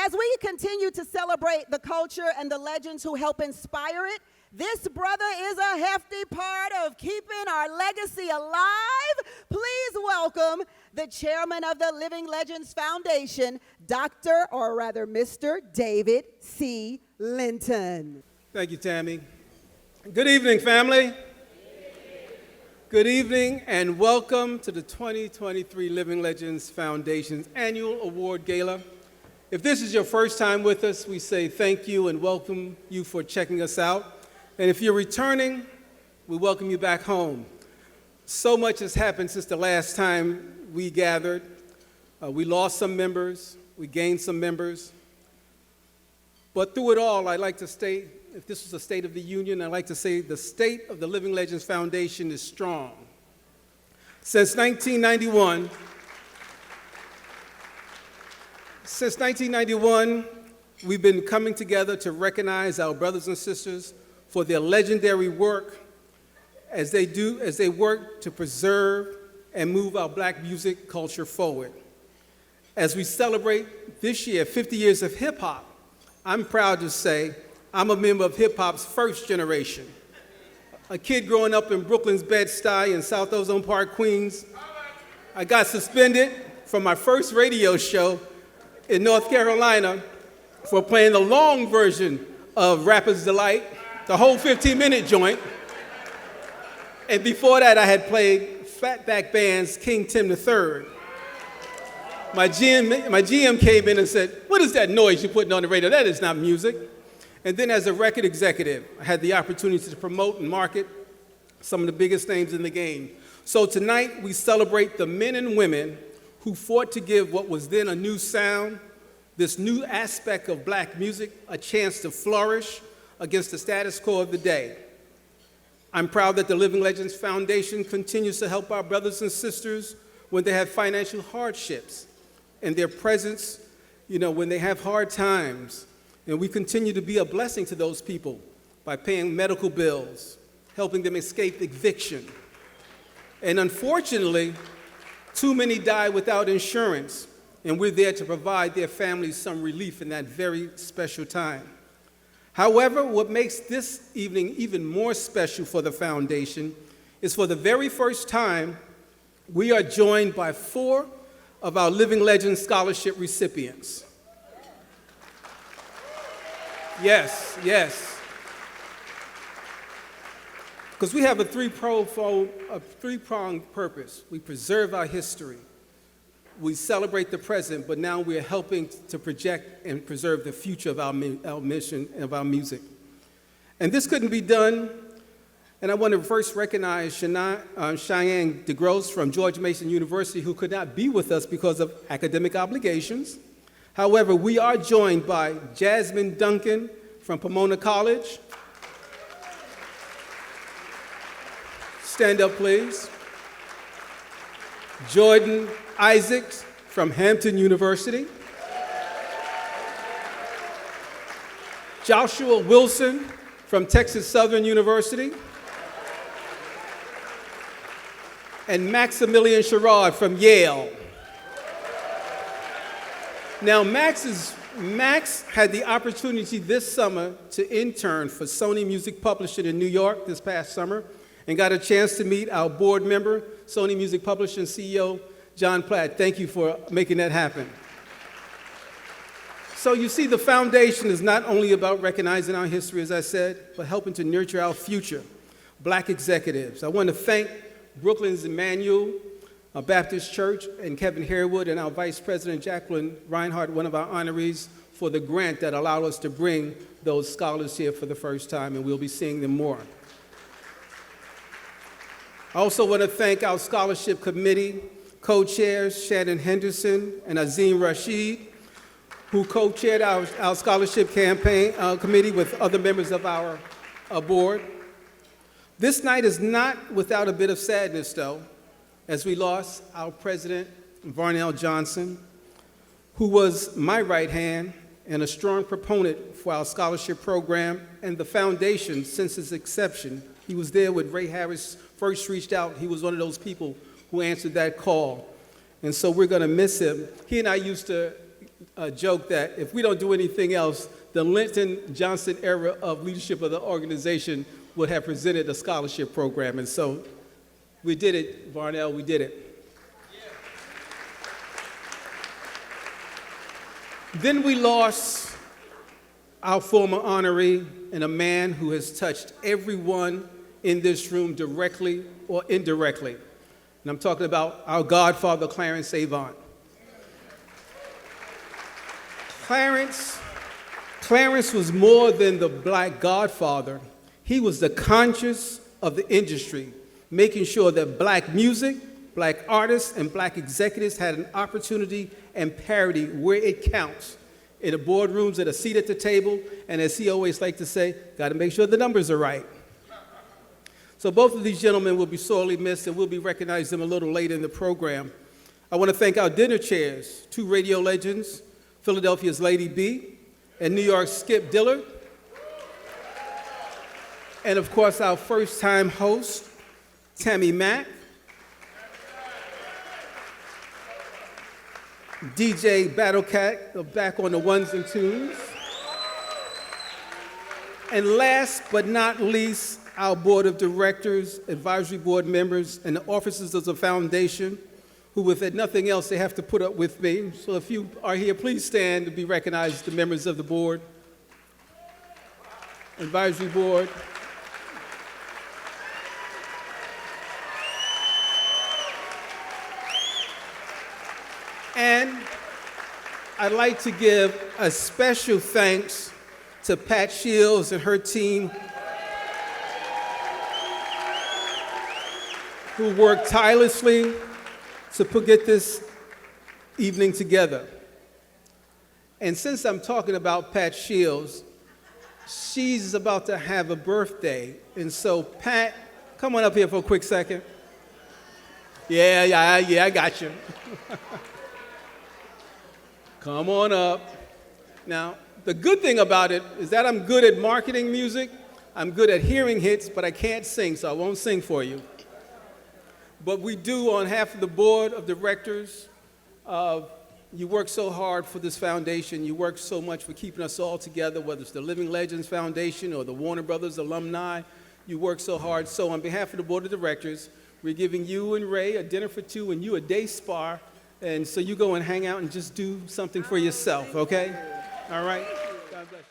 as we continue to celebrate the culture and the legends who help inspire it, this brother is a hefty part of keeping our legacy alive. Please welcome the chairman of the Living Legends Foundation, Dr. or rather Mr. David C. Linton. Thank you, Tammy. Good evening, family. Good evening and welcome to the 2023 Living Legends Foundation's annual award gala. If this is your first time with us, we say thank you and welcome you for checking us out. And if you're returning, we welcome you back home. So much has happened since the last time we gathered. We lost some members, we gained some members. But through it all, I'd like to state, if this was a State of the Union, I'd like to say the state of the Living Legends Foundation is strong. Since 1991, we've been coming together to recognize our brothers and sisters for their legendary work as they work to preserve and move our Black music culture forward. As we celebrate this year 50 years of hip-hop, I'm proud to say I'm a member of hip-hop's first generation. A kid growing up in Brooklyn's Bed-Stuy in South Ozone Park, Queens. I got suspended from my first radio show in North Carolina for playing the long version of Rapper's Delight, the whole 15-minute joint. And before that, I had played Fatback Band's King Tim III. My GM came in and said, "What is that noise you're putting on the radio? That is not music." And then as a record executive, I had the opportunity to promote and market some of the biggest names in the game. So tonight, we celebrate the men and women who fought to give what was then a new sound, this new aspect of Black music, a chance to flourish against the status quo of the day. I'm proud that the Living Legends Foundation continues to help our brothers and sisters when they have financial hardships and their presence, when they have hard times. And we continue to be a blessing to those people by paying medical bills, helping them escape eviction. And unfortunately, too many die without insurance, and we're there to provide their families some relief in that very special time. However, what makes this evening even more special for the foundation is for the very first time, we are joined by 4 of our Living Legends Scholarship recipients. Yes. Because we have a three-pronged purpose. We preserve our history. We celebrate the present, but now we are helping to project and preserve the future of our mission and of our music. And this couldn't be done, and I want to first recognize Cheyenne DeGrosse from George Mason University, who could not be with us because of academic obligations. However, we are joined by Jasmine Duncan from Pomona College. Stand up, please. Jordan Isaacs from Hampton University. Joshua Wilson from Texas Southern University. And Maximilian Sherrod from Yale. Now, Max had the opportunity this summer to intern for Sony Music Publishing in New York this past summer and got a chance to meet our board member, Sony Music Publishing CEO, John Platt. Thank you for making that happen. So you see, the foundation is not only about recognizing our history, as I said, but helping to nurture our future, Black executives. I want to thank Brooklyn's Emmanuel Baptist Church and Kevin Harewood and our Vice President Jacqueline Reinhardt, one of our honorees, for the grant that allowed us to bring those scholars here for the first time, and we'll be seeing them more. I also want to thank our scholarship committee co-chairs, Shannon Henderson and Azim Rashid, who co-chaired our scholarship campaign committee with other members of our board. This night is not without a bit of sadness, though, as we lost our president, Varnell Johnson, who was my right hand and a strong proponent for our scholarship program and the foundation since its inception. He was there when Ray Harris first reached out. He was one of those people who answered that call. And so we're going to miss him. He and I used to joke that if we don't do anything else, the Linton Johnson era of leadership of the organization would have presented a scholarship program. And so we did it, Varnell, we did it. Then we lost our former honoree and a man who has touched everyone in this room directly or indirectly. And I'm talking about our godfather, Clarence Avant. Clarence was more than the black godfather. He was the conscience of the industry, making sure that black music, black artists, and black executives had an opportunity and parity where it counts. In the boardrooms, at a seat at the table, and as he always liked to say, got to make sure the numbers are right. So both of these gentlemen will be sorely missed, and we'll be recognizing them a little later in the program. I want to thank our dinner chairs, two radio legends, Philadelphia's Lady B and New York's Skip Dillard. And of course, our first-time host, Tammy Mack, DJ Battlecat, back on the ones and twos. And last but not least, our board of directors, advisory board members, and the officers of the foundation, who, if nothing else, they have to put up with me. So if you are here, please stand to be recognized, the members of the board, advisory board. And I'd like to give a special thanks to Pat Shields and her team, who worked tirelessly to get this evening together. And since I'm talking about Pat Shields, she's about to have a birthday. And so, Pat, come on up here for a quick second. Yeah, I got you. Come on up. Now, the good thing about it is that I'm good at marketing music. I'm good at hearing hits, but I can't sing, so I won't sing for you. But we do, on behalf of the board of directors, you work so hard for this foundation. You work so much for keeping us all together, whether it's the Living Legends Foundation or the Warner Brothers alumni. You work so hard. So on behalf of the board of directors, we're giving you and Ray a dinner for two and you a day spa. And so you go and hang out and just do something for yourself, okay? All right? God bless you.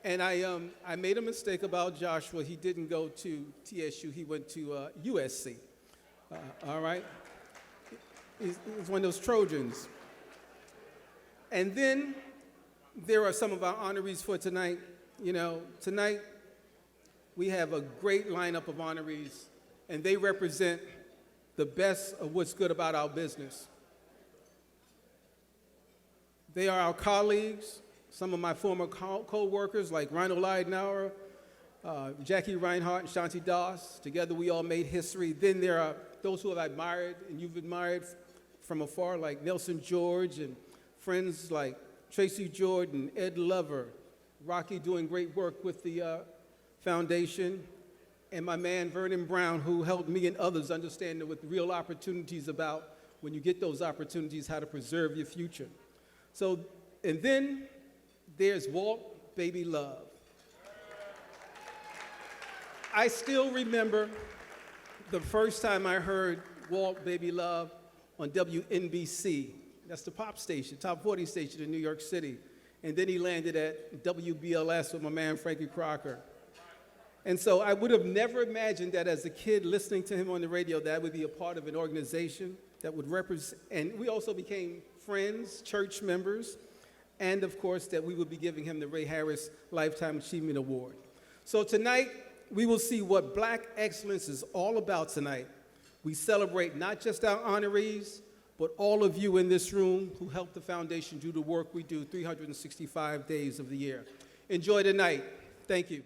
And I made a mistake about Joshua. He didn't go to TSU. He went to USC. All right? He's one of those Trojans. And then there are some of our honorees for tonight. You know, tonight we have a great lineup of honorees, and they represent the best of what's good about our business. They are our colleagues, some of my former co-workers like Rhino Leidenauer, Jackie Reinhardt, and Shanti Das. Together we all made history. Then there are those who I've admired and you've admired from afar, like Nelson George, and friends like Tracy Jordan, Ed Lover, Rocky doing great work with the foundation, and my man Vernon Brown, who helped me and others understand what real opportunities about when you get those opportunities, how to preserve your future. So, and then there's Walt Baby Love. I still remember the first time I heard Walt Baby Love on WNBC. That's the pop station, top 40 station in New York City. And then he landed at WBLS with my man Frankie Crocker. And so I would have never imagined that as a kid listening to him on the radio, that I would be a part of an organization that would represent, and we also became friends, church members, and of course that we would be giving him the Ray Harris Lifetime Achievement Award. So tonight, we will see what Black excellence is all about tonight. We celebrate not just our honorees, but all of you in this room who help the foundation do the work we do 365 days of the year. Enjoy the night. Thank you.